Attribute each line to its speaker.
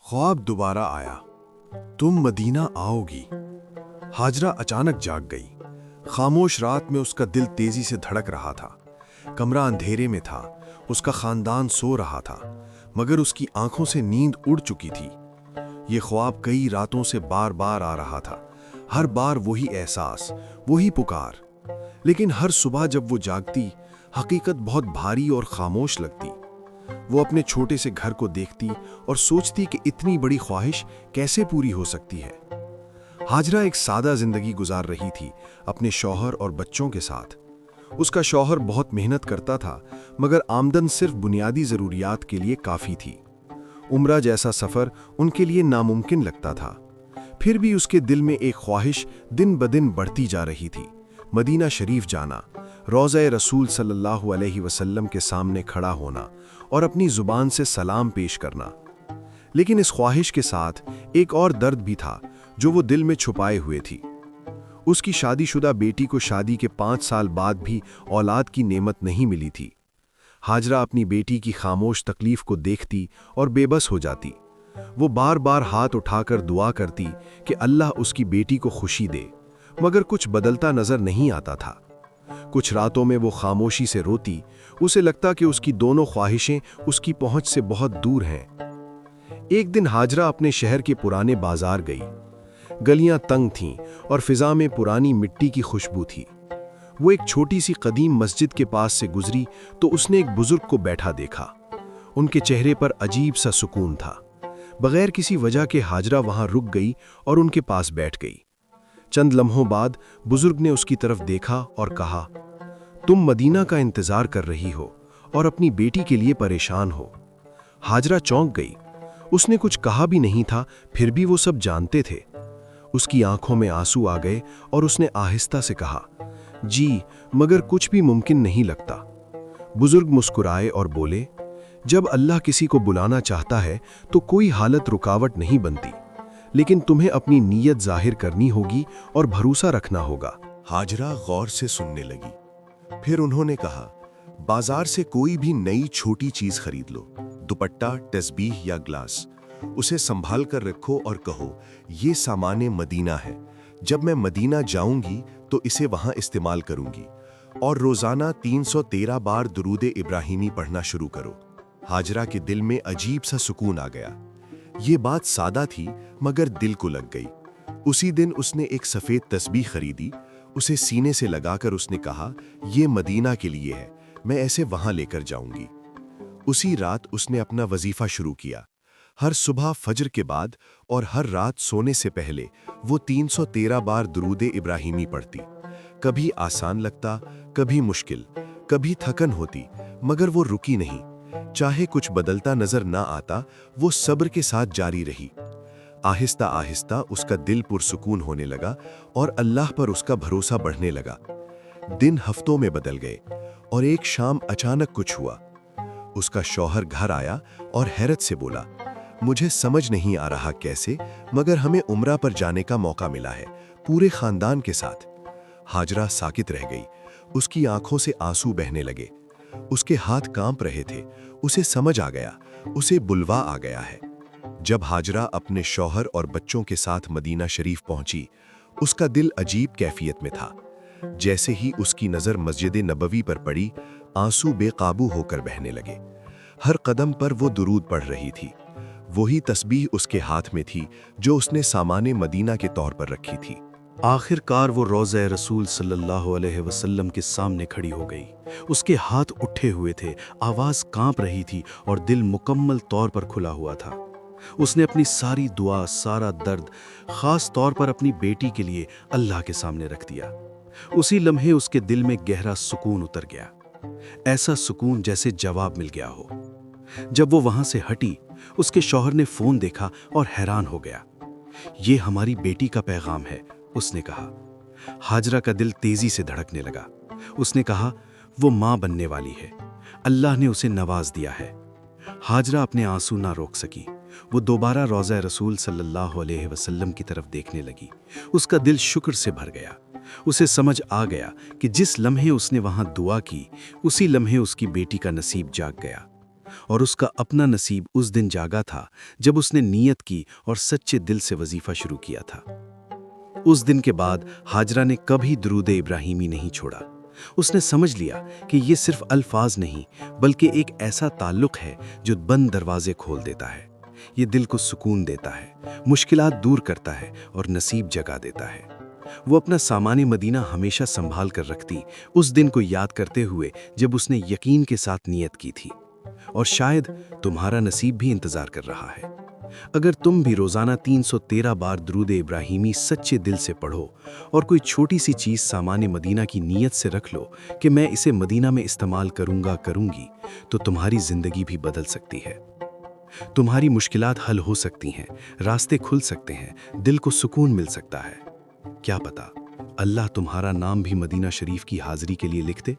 Speaker 1: ख्वाब दोबारा आया। तुम मदीना आओगी। हाजरा अचानक जाग गई। खामोश रात में उसका दिल तेजी से धड़क रहा था। कमरा अंधेरे में था, उसका खानदान सो रहा था, मगर उसकी आंखों से नींद उड़ चुकी थी। ये ख्वाब कई रातों से बार बार आ रहा था, हर बार वही एहसास, वही पुकार। लेकिन हर सुबह जब वो जागती, हकीकत बहुत भारी और खामोश लगती। वो अपने छोटे से घर को देखती और सोचती कि इतनी बड़ी ख्वाहिश कैसे पूरी हो सकती है। हाजरा एक सादा जिंदगी गुजार रही थी अपने शौहर और बच्चों के साथ। उसका शौहर बहुत मेहनत करता था, मगर आमदन सिर्फ बुनियादी जरूरियात के लिए काफी थी। उम्रा जैसा सफर उनके लिए नामुमकिन लगता था। फिर भी उसके दिल में एक ख्वाहिश दिन ब दिन बढ़ती जा रही थी, मदीना शरीफ जाना, रोज़े रसूल सल्लल्लाहु अलैहि वसल्लम के सामने खड़ा होना और अपनी जुबान से सलाम पेश करना। लेकिन इस ख्वाहिश के साथ एक और दर्द भी था जो वो दिल में छुपाए हुए थी। उसकी शादीशुदा बेटी को शादी के 5 साल बाद भी औलाद की नेमत नहीं मिली थी। हाजरा अपनी बेटी की खामोश तकलीफ को देखती और बेबस हो जाती। वो बार बार हाथ उठाकर दुआ करती कि अल्लाह उसकी बेटी को खुशी दे, मगर कुछ बदलता नजर नहीं आता था। कुछ रातों में वो खामोशी से रोती, उसे लगता कि उसकी दोनों ख्वाहिशें उसकी पहुंच से बहुत दूर हैं। एक दिन हाजरा अपने शहर के पुराने बाजार गई। गलियां तंग थीं और फिजा में पुरानी मिट्टी की खुशबू थी। वो एक छोटी सी कदीम मस्जिद के पास से गुजरी तो उसने एक बुजुर्ग को बैठा देखा। उनके चेहरे पर अजीब सा सुकून था। बगैर किसी वजह के हाजरा वहां रुक गई और उनके पास बैठ गई। चंद लम्हों बाद बुजुर्ग ने उसकी तरफ देखा और कहा, तुम मदीना का इंतजार कर रही हो और अपनी बेटी के लिए परेशान हो। हाजरा चौंक गई। उसने कुछ कहा भी नहीं था, फिर भी वो सब जानते थे। उसकी आंखों में आंसू आ गए और उसने आहिस्ता से कहा, जी, मगर कुछ भी मुमकिन नहीं लगता। बुजुर्ग मुस्कुराए और बोले, जब अल्लाह किसी को बुलाना चाहता है तो कोई हालत रुकावट नहीं बनती, लेकिन तुम्हें अपनी नीयत जाहिर करनी होगी और भरोसा रखना होगा।
Speaker 2: हाजरा गौर से सुनने लगी। फिर उन्होंने कहा, बाजार से कोई भी नई छोटी चीज खरीद लो, दुपट्टा, तस्बीह या ग्लास, उसे संभाल कर रखो और कहो, ये सामाने मदीना है। जब मैं मदीना जाऊंगी तो इसे वहां इस्तेमाल करूंगी। और रोजाना 313 बार दुरूदे इब्राहिमी पढ़ना शुरू करो। हाजरा के दिल में अजीब सा सुकून आ गया। ये बात सादा थी, मगर दिल को लग गई। उसी दिन उसने एक सफेद तस्बीह खरीदी। उसे सीने से लगाकर उसने कहा, ये मदीना के लिए है, मैं ऐसे वहां लेकर जाऊंगी। उसी रात उसने अपना वजीफा शुरू किया। हर सुबह फजर के बाद और हर रात सोने से पहले वो 313 बार दुरूदे इब्राहिमी पढ़ती। कभी आसान लगता, कभी मुश्किल, कभी थकन होती, मगर वो रुकी नहीं। चाहे कुछ बदलता नजर ना आता, वो सब्र के साथ जारी रही। आहिस्ता आहिस्ता उसका दिल पुरसुकून होने लगा और अल्लाह पर उसका भरोसा बढ़ने लगा। दिन हफ्तों में बदल गए और एक शाम अचानक कुछ हुआ। उसका शौहर घर आया और हैरत से बोला, मुझे समझ नहीं आ रहा कैसे, मगर हमें उम्रा पर जाने का मौका मिला है, पूरे खानदान के साथ। हाजरा साकित रह गई। उसकी आंखों से आंसू बहने लगे। उसके हाथ कांप रहे थे। उसे समझ आ गया, उसे बुलवा आ गया है। जब हाजरा अपने शौहर और बच्चों के साथ मदीना शरीफ पहुंची, उसका दिल अजीब कैफियत में था। जैसे ही उसकी नजर मस्जिद नबवी पर पड़ी, आंसू बेकाबू होकर बहने लगे। हर कदम पर वो दुरूद पढ़ रही थी। वही तस्बीह उसके हाथ में थी जो उसने सामाने मदीना के तौर पर रखी थी।
Speaker 3: आखिरकार वो रोज़े रसूल सल्लल्लाहु अलैहि वसल्लम के सामने खड़ी हो गई। उसके हाथ उठे हुए थे, आवाज़ कांप रही थी और दिल मुकम्मल तौर पर खुला हुआ था। उसने अपनी सारी दुआ, सारा दर्द, ख़ास तौर पर अपनी बेटी के लिए अल्लाह के सामने रख दिया। उसी लम्हे उसके दिल में गहरा सुकून उतर गया, ऐसा सुकून जैसे जवाब मिल गया हो। जब वो वहाँ से हटी, उसके शौहर ने फ़ोन देखा और हैरान हो गया। ये हमारी बेटी का पैगाम है, उसने कहा। हाजरा का दिल तेजी से धड़कने लगा। उसने कहा, वो मां बनने वाली है, अल्लाह ने उसे नवाज दिया है। हाजरा अपने आंसू ना रोक सकी। वो दोबारा रोज़ा रसूल सल्लल्लाहु अलैहि वसल्लम की तरफ देखने लगी। उसका दिल शुक्र से भर गया। उसे समझ आ गया कि जिस लम्हे उसने वहां दुआ की, उसी लम्हे उसकी बेटी का नसीब जाग गया। और उसका अपना नसीब उस दिन जागा था जब उसने नीयत की और सच्चे दिल से वजीफा शुरू किया था। उस दिन के बाद हाजरा ने कभी दुरूद इब्राहिमी नहीं छोड़ा। उसने समझ लिया कि ये सिर्फ अल्फाज नहीं बल्कि एक ऐसा ताल्लुक है जो बंद दरवाजे खोल देता है। ये दिल को सुकून देता है, मुश्किलात दूर करता है और नसीब जगा देता है। वो अपना सामान मदीना हमेशा संभाल कर रखती, उस दिन को याद करते हुए जब उसने यकीन के साथ नियत की थी। और शायद तुम्हारा नसीब भी इंतजार कर रहा है। अगर तुम भी रोजाना 313 बार दुरूद इब्राहिमी सच्चे दिल से पढ़ो और कोई छोटी सी चीज सामान मदीना की नीयत से रख लो कि मैं इसे मदीना में इस्तेमाल करूंगी, तो तुम्हारी जिंदगी भी बदल सकती है। तुम्हारी मुश्किलात हल हो सकती हैं, रास्ते खुल सकते हैं, दिल को सुकून मिल सकता है। क्या पता अल्लाह तुम्हारा नाम भी मदीना शरीफ की हाजिरी के लिए लिख दे।